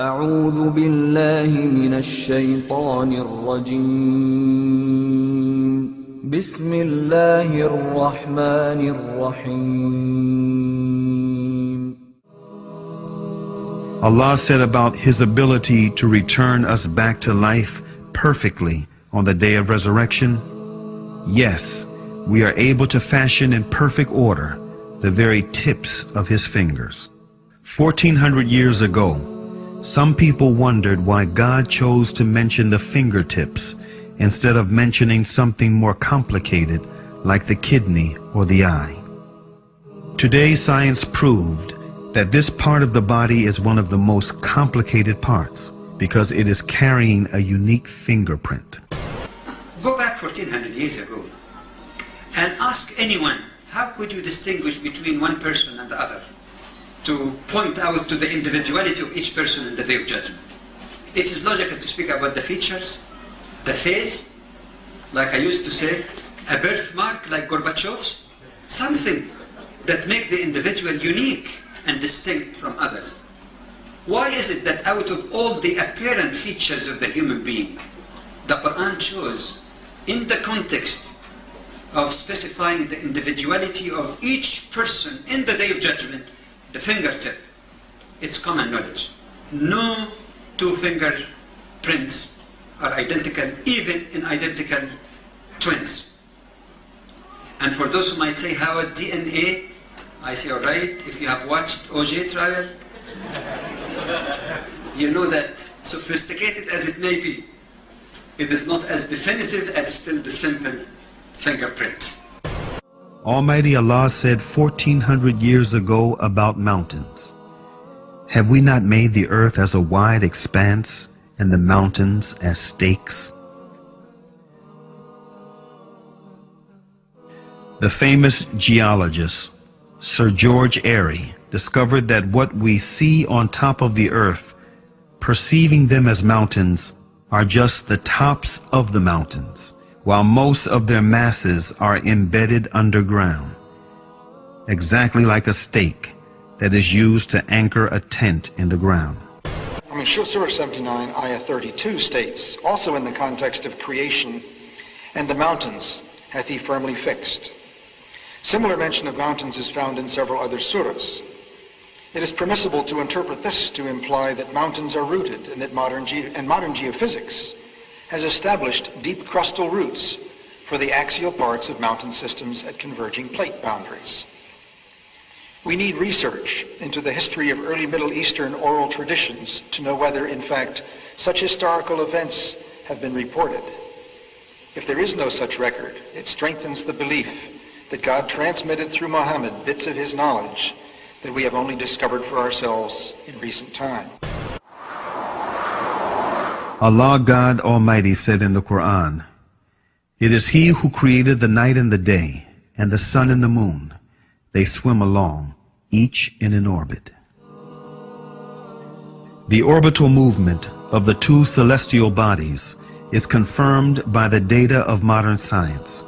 أعوذ بالله من الشيطان الرجيم بسم الله الرحمن الرحيم. Allah said about His ability to return us back to life perfectly on the day of resurrection, yes, we are able to fashion in perfect order the very tips of His fingers. 1400 years ago, some people wondered why God chose to mention the fingertips instead of mentioning something more complicated like the kidney or the eye. Today, science proved that this part of the body is one of the most complicated parts because it is carrying a unique fingerprint. Go back 1400 years ago and ask anyone, how could you distinguish between one person and the other? To point out to the individuality of each person in the Day of Judgment. It is logical to speak about the features, the face, like I used to say, a birthmark like Gorbachev's, something that make the individual unique and distinct from others. Why is it that out of all the apparent features of the human being, the Quran chose, in the context of specifying the individuality of each person in the Day of Judgment, the fingertip? It's common knowledge. No two fingerprints are identical, even in identical twins. And for those who might say, how a DNA? I say, all right, if you have watched OJ trial, you know that sophisticated as it may be, it is not as definitive as still the simple fingerprint. Almighty Allah said 1400 years ago about mountains, "Have we not made the earth as a wide expanse and the mountains as stakes?" The famous geologist Sir George Airy discovered that what we see on top of the earth, perceiving them as mountains, are just the tops of the mountains, while most of their masses are embedded underground, exactly like a stake that is used to anchor a tent in the ground. Surah 79, Ayah 32 states, also in the context of creation, "And the mountains hath he firmly fixed." Similar mention of mountains is found in several other surahs. It is permissible to interpret this to imply that mountains are rooted and that modern geophysics has established deep crustal roots for the axial parts of mountain systems at converging plate boundaries. We need research into the history of early Middle Eastern oral traditions to know whether, in fact, such historical events have been reported. If there is no such record, it strengthens the belief that God transmitted through Muhammad bits of his knowledge that we have only discovered for ourselves in recent time. Allah God Almighty said in the Quran, "It is He who created the night and the day, and the sun and the moon. They swim along, each in an orbit." The orbital movement of the two celestial bodies is confirmed by the data of modern science,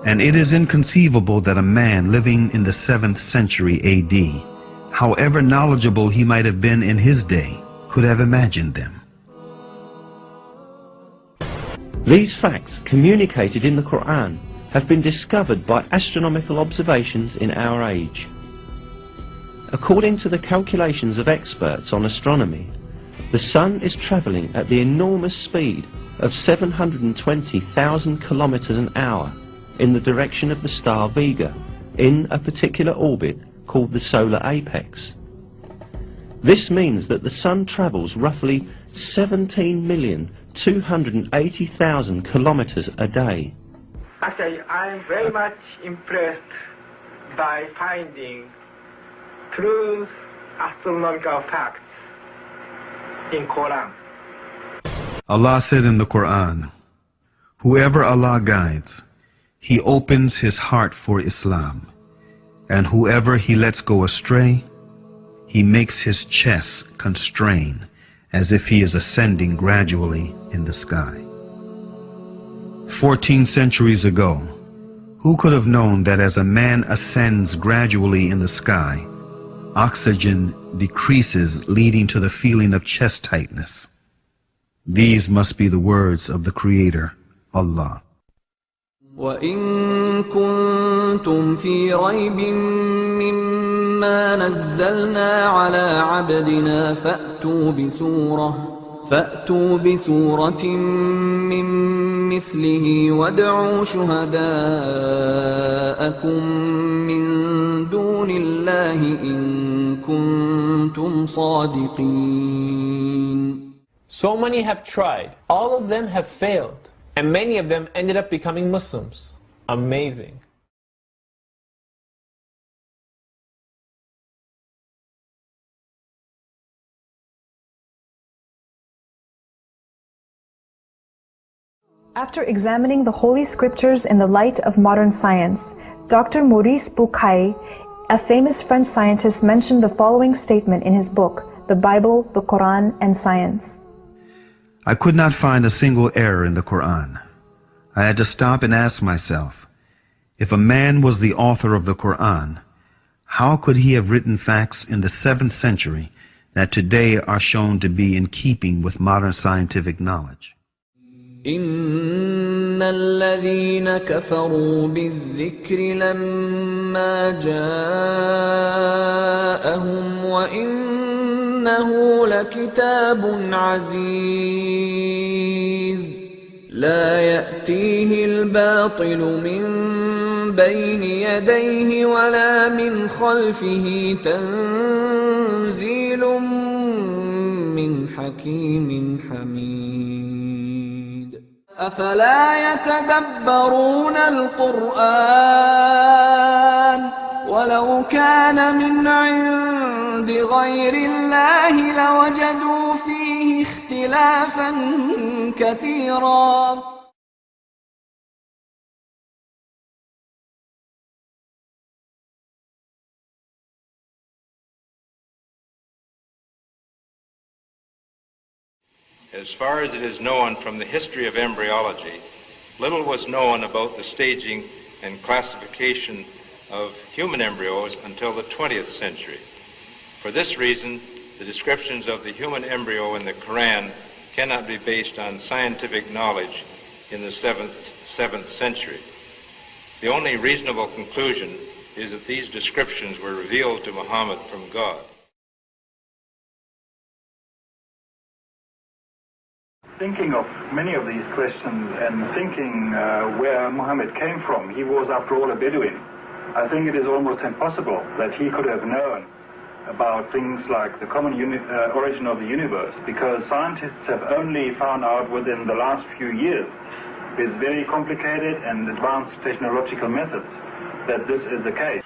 and it is inconceivable that a man living in the 7th century AD, however knowledgeable he might have been in his day, could have imagined them. These facts communicated in the Quran have been discovered by astronomical observations in our age. According to the calculations of experts on astronomy, the Sun is travelling at the enormous speed of 720,000 kilometers an hour in the direction of the star Vega, in a particular orbit called the solar apex. This means that the Sun travels roughly 17,280,000 kilometers a day. Actually, I'm very much impressed by finding true astronomical facts in Quran. Allah said in the Quran, "Whoever Allah guides, He opens his heart for Islam, and whoever He lets go astray, He makes his chest constrain as if he is ascending gradually in the sky." 14 centuries ago, who could have known that as a man ascends gradually in the sky, oxygen decreases, leading to the feeling of chest tightness. These must be the words of the Creator, Allah. وَإِن كُنتُمْ فِي رَيْبٍ مِّمَّا نَزَّلْنَا عَلَى عَبْدِنَا فَأْتُوا بِسُورَةٍ مِّن مِّثْلِهِ وَادْعُوا شُهَدَاءَكُم مِّن دُونِ اللَّهِ إِن كُنتُمْ صَادِقِينَ. So many have tried. All of them have failed. And many of them ended up becoming Muslims. Amazing. After examining the Holy Scriptures in the light of modern science, Dr. Maurice Bucaille, a famous French scientist, mentioned the following statement in his book, The Bible, the Quran, and Science. I could not find a single error in the Quran. I had to stop and ask myself, if a man was the author of the Quran, how could he have written facts in the 7th century that today are shown to be in keeping with modern scientific knowledge? إِنَّ الَّذِينَ كَفَرُوا بِالذِّكْرِ لَمَّا جَاءَهُمْ وَإِنَّهُ لَكِتَابٌ عَزِيزٌ لا يأتيه الباطل من بين يديه ولا من خلفه تنزيل من حكيم حميد أفلا يتدبرون القرآن ولو كان من عند غير الله لوجدوا فيه اختلافا كثيرا. As far as it is known from the history of embryology, little was known about the staging and classification of human embryos until the 20th century. For this reason, the descriptions of the human embryo in the Quran cannot be based on scientific knowledge in the 7th century. The only reasonable conclusion is that these descriptions were revealed to Muhammad from God. Thinking of many of these questions and thinking where Muhammad came from, he was after all a Bedouin. I think it is almost impossible that he could have known about things like the common origin of the universe, because scientists have only found out within the last few years, with very complicated and advanced technological methods, that this is the case.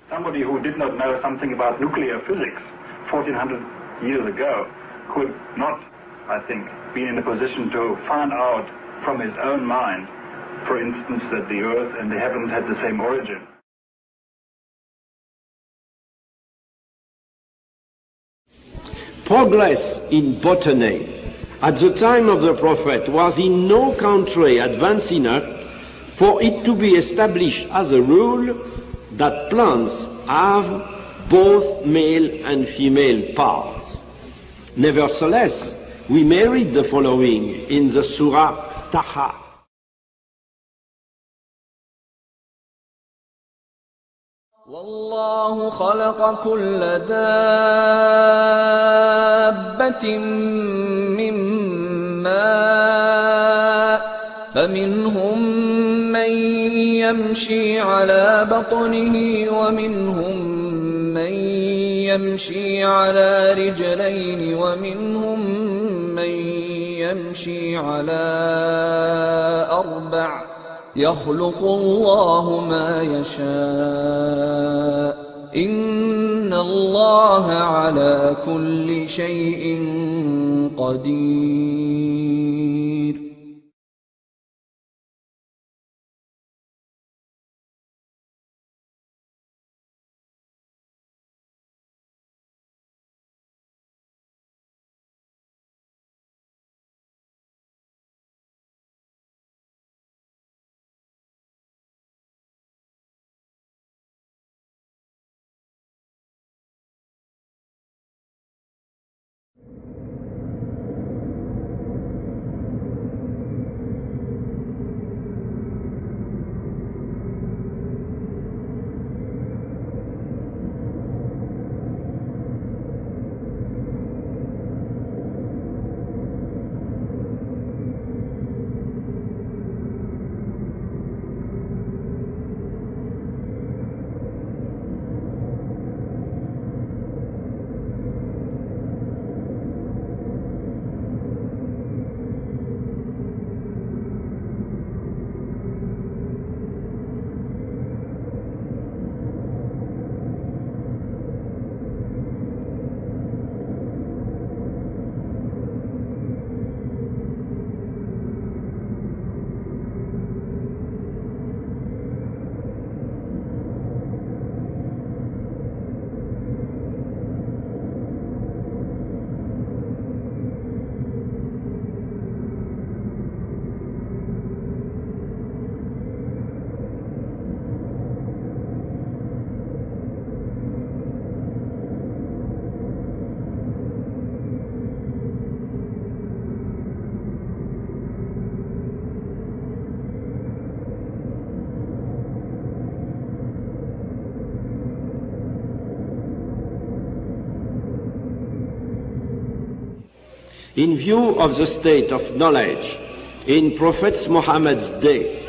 Somebody who did not know something about nuclear physics 1400 years ago could not, I think, be in a position to find out from his own mind, for instance, that the earth and the heavens had the same origin. Progress in botany at the time of the Prophet was in no country advanced enough for it to be established as a rule that plants have both male and female parts. Nevertheless, we may read the following in the Surah Taha. والله خلق كل دابة من ماء فمنهم من يمشي على بطنه ومنهم من يمشي على رجلين ومنهم من يمشي على أربع يخلق الله ما يشاء إن الله على كل شيء قدير. In view of the state of knowledge in Prophet Muhammad's day,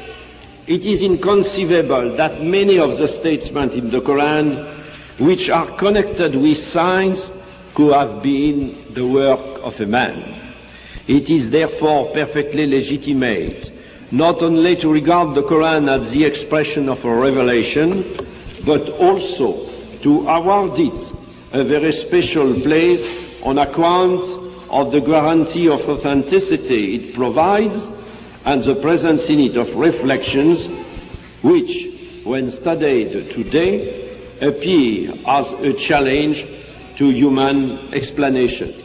it is inconceivable that many of the statements in the Quran which are connected with science could have been the work of a man. It is therefore perfectly legitimate not only to regard the Quran as the expression of a revelation, but also to award it a very special place on account of the guarantee of authenticity it provides and the presence in it of reflections which, when studied today, appear as a challenge to human explanation.